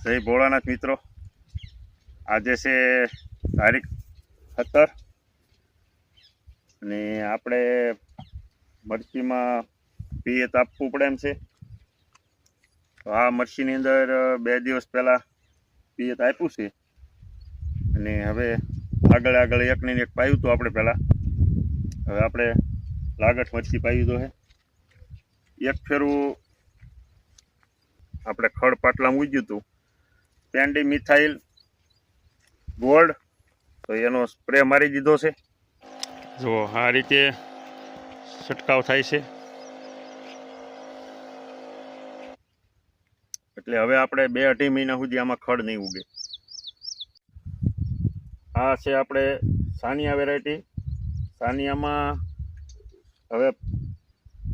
જય ભોળાનાથ મિત્રો, આજે છે તારીખ 17 અને આપણે મરચીમાં પિયત આપવું પડે એમ છે. તો આ મરચીની અંદર 2 દિવસ પહેલાં પિયત આપ્યું છે અને હવે આગળ એકને એક પાયું હતું આપણે પહેલાં. હવે આપણે લાગઠ મરચી પાવી તો છે. એક ફેરું આપણે ખડ પાટલામાં ઉગ્યું હતું પેન્ડી મિથાઇલ ગોલ્ડ, તો એનો સ્પ્રે મારી દીધો છે. જો આ રીતે છંટકાવ થાય છે. એટલે હવે આપણે 2-2.5 મહિના સુધી આમાં ખડ નહીં ઉગે. આ છે આપણે સાનિયા વેરાયટી. સાનિયામાં હવે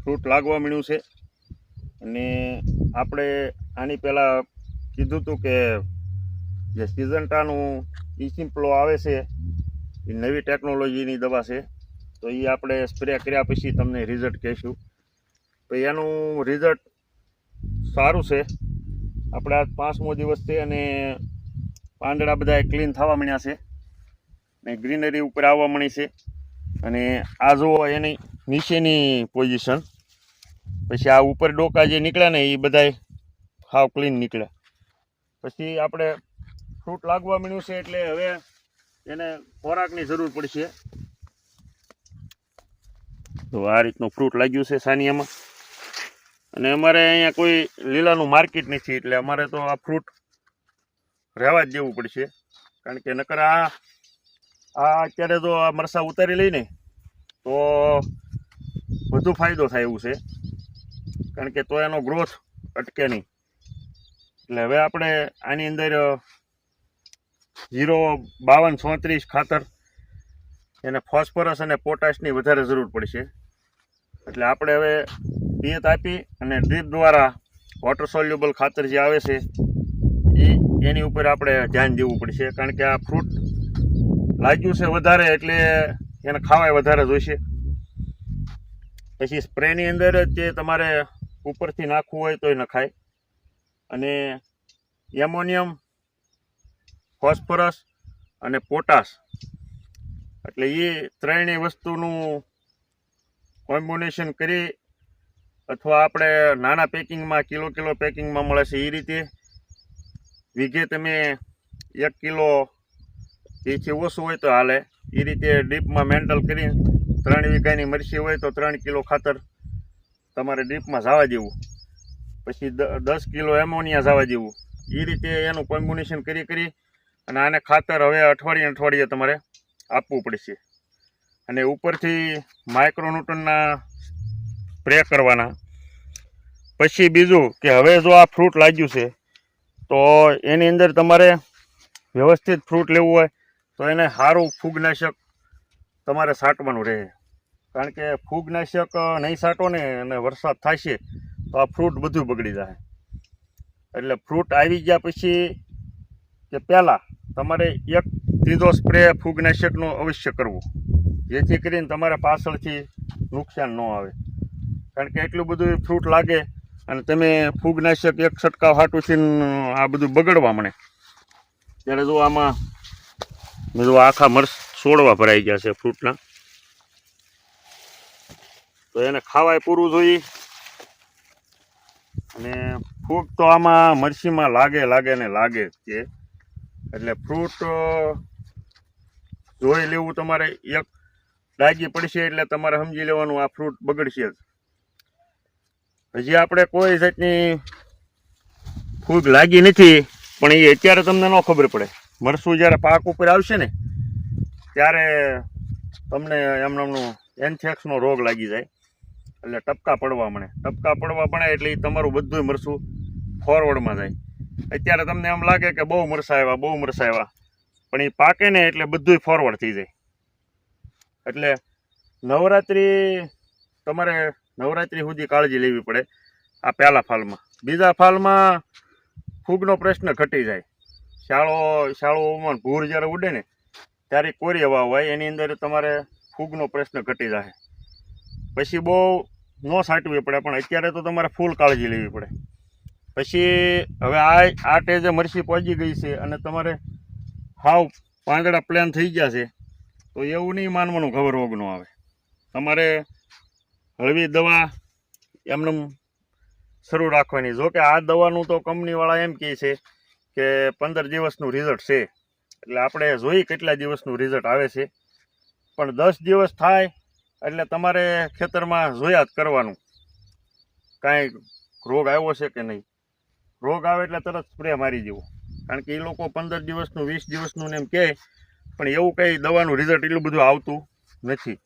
ફ્રૂટ લાગવા મળ્યું છે અને આપણે આની પહેલાં કીધું હતું કે જે સિઝન્ટાનું ઇસિમ્પ્લો આવે છે એ નવી ટેકનોલોજીની દવા છે. તો એ આપણે સ્પ્રે કર્યા પછી તમને રિઝલ્ટ કહીશું. તો એનું રિઝલ્ટ સારું છે. આપણે આજ 5મો દિવસ છે અને પાંદડા બધા ક્લીન થવા મળ્યા છે ને ગ્રીનરી ઉપર આવવા મળી છે. અને આ જુઓ એની નીચેની પોઝિશન, પછી આ ઉપર ડોકા જે નીકળ્યા ને એ બધા હાવ ક્લીન નીકળ્યા. પછી આપણે ફ્રૂટ લાગવા મળ્યું છે એટલે હવે એને ખોરાકની જરૂર પડશે. તો આ રીતનું ફ્રૂટ લાગ્યું છે સાનિયામાં. અને અમારે અહીંયા કોઈ લીલાનું માર્કેટ નથી એટલે અમારે તો આ ફ્રૂટ રહેવા જ દેવું પડશે. કારણ કે નકર આ અત્યારે જો આ મરચાં ઉતારી લઈને તો વધુ ફાયદો થાય એવું છે. કારણ કે તો એનો ગ્રોથ અટકે નહીં. એટલે હવે આપણે આની અંદર 0-52-34 ખાતર, એને ફોસ્ફરસ અને પોટાશની વધારે જરૂર પડશે. એટલે આપણે હવે પિયત આપી અને ડ્રીપ દ્વારા વોટર સોલ્યુબલ ખાતર જે આવે છે એની ઉપર આપણે ધ્યાન દેવું પડશે. કારણ કે આ ફ્રૂટ લાગ્યું છે વધારે એટલે એને ખાવાય વધારે જોઈશે. પછી સ્પ્રેની અંદર જે તમારે ઉપરથી નાખવું હોય તોય નખાય. અને એમોનિયમ, ફોસ્ફરસ અને પોટાશ, એટલે એ ત્રણેય વસ્તુનું કોમ્બિનેશન કરી અથવા આપણે નાના પેકિંગમાં કિલો પેકિંગમાં મળે છે એ રીતે વીઘે તમે 1 કિલો એથી ઓછું હોય તો હાલે. એ રીતે ડીપમાં મેન્ટલ કરીને 3 વીઘાની મરચી હોય તો 3 કિલો ખાતર તમારે ડીપમાં જવા દેવું. પછી 10 કિલો એમોનિયા જવા દેવું. એ રીતે એનું કોમ્બિનેશન કરી અને આને ખાતર હવે અઠવાડિયે તમારે આપવું પડશે. અને ઉપરથી માઇક્રોન્યુટનના સ્પ્રે કરવાના. પછી બીજું કે હવે જો આ ફ્રૂટ લાગ્યું છે તો એની અંદર તમારે વ્યવસ્થિત ફ્રૂટ લેવું હોય તો એને સારું ફૂગનાશક તમારે છાંટવાનું રહે. કારણ કે ફૂગનાશક નહીં છાંટો ને અને વરસાદ થશે તો આ ફ્રૂટ બધું બગડી જાય. એટલે ફ્રૂટ આવી ગયા પછી કે પહેલાં તમારે 1 સ્પ્રે ફૂગનાશકનો અવશ્ય કરવો, જેથી કરીને તમારે પાછળથી નુકસાન ન આવે. કારણ કે એટલું બધું ફ્રૂટ લાગે અને તમે ફૂગનાશક એક છંટકાવ હાટું આ બધું બગડવા મળે. ત્યારે જો આમાં જો આખા મરચ છોડવા ભરાઈ ગયા છે ફ્રૂટના, તો એને ખાવાય પૂરું જોઈએ. અને ફૂગ તો આમાં મરચીમાં લાગે છે. એટલે ફ્રૂટ જોઈ લેવું તમારે. એક ડાગી પડશે એટલે તમારે સમજી લેવાનું આ ફ્રૂટ બગડશે જ. હજી આપણે કોઈ જાતની ફૂગ લાગી નથી, પણ એ અત્યારે તમને ન ખબર પડે. મરચું જ્યારે પાક ઉપર આવશે ને ત્યારે તમને એમનું એન્થેક્સનો રોગ લાગી જાય. એટલે ટપકા પડવા મળે એટલે એ તમારું બધું મરચું ફોરવર્ડમાં જાય. અત્યારે તમને એમ લાગે કે બહુ મરચાં આવ્યા, પણ એ પાકે ને એટલે બધું ફોરવર્ડ થઈ જાય. એટલે નવરાત્રિ સુધી કાળજી લેવી પડે આ પહેલા ફાલમાં. બીજા ફાલમાં ફૂગનો પ્રશ્ન ઘટી જાય. શાળોમાં ભૂર જ્યારે ઉડે ને ત્યારે કોરી હવા હોય એની અંદર તમારે ફૂગનો પ્રશ્ન ઘટી જાય. પછી બહુ ન છાંટવી પડે, પણ અત્યારે તો તમારે ફૂલ કાળજી લેવી પડે. પછી હવે આ ટેજે મરસી પહોંચી ગઈ છે અને તમારે હાવ પાંદડા પ્લેન થઈ ગયા છે તો એવું નહીં માનવાનું ખબર રોગ ન આવે. તમારે હળવી દવા એમને શરૂ રાખવાની. જો કે આ દવાનું તો કંપનીવાળા એમ કહે છે કે 15 દિવસનું રિઝલ્ટ છે, એટલે આપણે જોઈ કેટલા દિવસનું રિઝલ્ટ આવે છે. પણ 10 દિવસ થાય એટલે તમારે ખેતરમાં જોયા જ કરવાનું કાંઈ રોગ આવ્યો છે કે નહીં. રોગ આવે એટલે તરત સ્પ્રે મારી દેવો, કારણ કે એ લોકો 15 દિવસનું 20 દિવસનું ને એમ કહે, પણ એવું કંઈ દવાનું રિઝલ્ટ એટલું બધું આવતું નથી.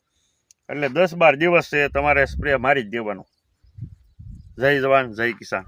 એટલે 10-12 દિવસ છે તમારે સ્પ્રે મારી જ દેવાનું. જય જવાન જય કિસાન.